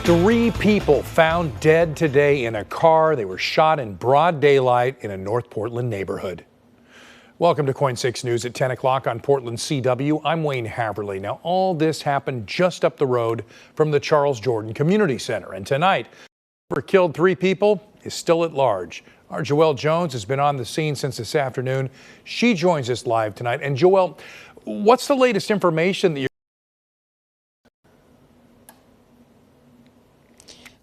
3 people found dead today in a car. They were shot in broad daylight in a North Portland neighborhood. Welcome to KOIN 6 News at 10 o'clock on Portland CW. I'm Wayne Haverly. Now, all this happened just up the road from the Charles Jordan Community Center. And tonight, whoever killed 3 people is still at large. Our Joelle Jones has been on the scene since this afternoon. She joins us live tonight. And Joelle, what's the latest information that you're...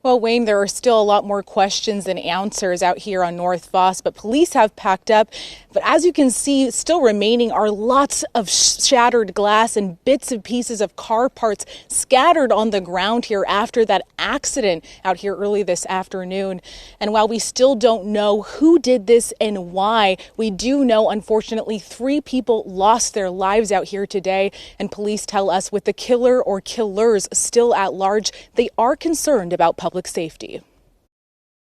Well, Wayne, there are still a lot more questions than answers out here on North Foss, but police have packed up. But as you can see, still remaining are lots of shattered glass and bits and pieces of car parts scattered on the ground here after that accident out here early this afternoon. And while we still don't know who did this and why, we do know, unfortunately, 3 people lost their lives out here today. And police tell us with the killer or killers still at large, they are concerned about public safety.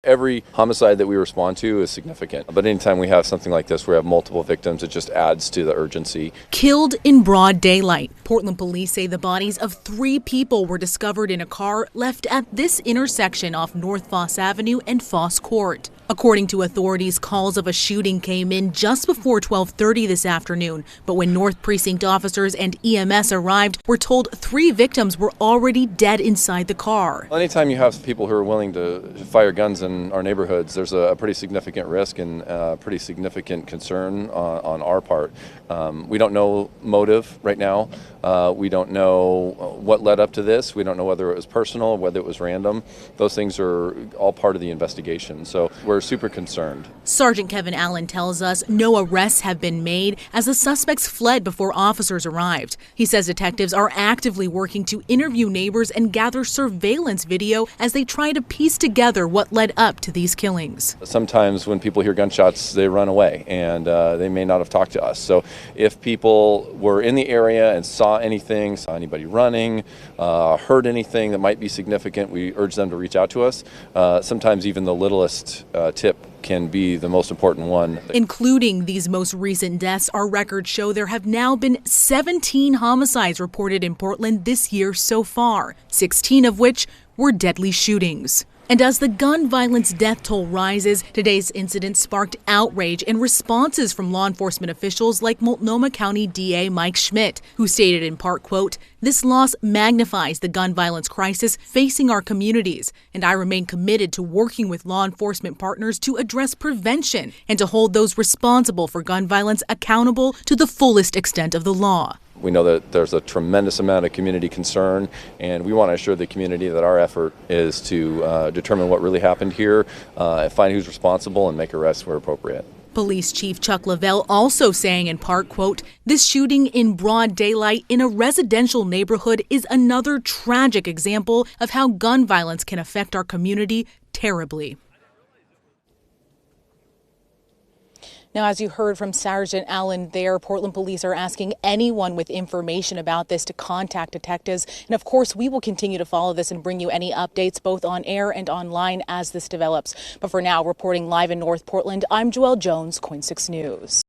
Every homicide that we respond to is significant, but anytime we have something like this, where we have multiple victims, it just adds to the urgency. Killed in broad daylight. Portland police say the bodies of 3 people were discovered in a car left at this intersection off North Foss Avenue and Foss Court. According to authorities, calls of a shooting came in just before 12:30 this afternoon, but when North Precinct officers and EMS arrived, we're told 3 victims were already dead inside the car. Anytime you have people who are willing to fire guns in our neighborhoods, there's a pretty significant risk and a pretty significant concern on our part. We don't know motive right now. We don't know what led up to this. We don't know whether it was personal, whether it was random. Those things are all part of the investigation. So we're super concerned. Sergeant Kevin Allen tells us no arrests have been made as the suspects fled before officers arrived. He says detectives are actively working to interview neighbors and gather surveillance video as they try to piece together what led up to these killings. Sometimes when people hear gunshots, they run away and they may not have talked to us. So if people were in the area and saw anything, saw anybody running, heard anything that might be significant, we urge them to reach out to us. Sometimes even the littlest tip can be the most important one. Including these most recent deaths, our records show there have now been 17 homicides reported in Portland this year so far, 16 of which were deadly shootings. And as the gun violence death toll rises, today's incident sparked outrage and responses from law enforcement officials like Multnomah County DA Mike Schmidt, who stated in part, quote, "This loss magnifies the gun violence crisis facing our communities, and I remain committed to working with law enforcement partners to address prevention and to hold those responsible for gun violence accountable to the fullest extent of the law." We know that there's a tremendous amount of community concern, and we want to assure the community that our effort is to determine what really happened here, find who's responsible, and make arrests where appropriate. Police Chief Chuck Lavelle also saying in part, quote, "This shooting in broad daylight in a residential neighborhood is another tragic example of how gun violence can affect our community terribly." Now, as you heard from Sergeant Allen there, Portland police are asking anyone with information about this to contact detectives. And of course, we will continue to follow this and bring you any updates both on air and online as this develops. But for now, reporting live in North Portland, I'm Joelle Jones, KOIN 6 News.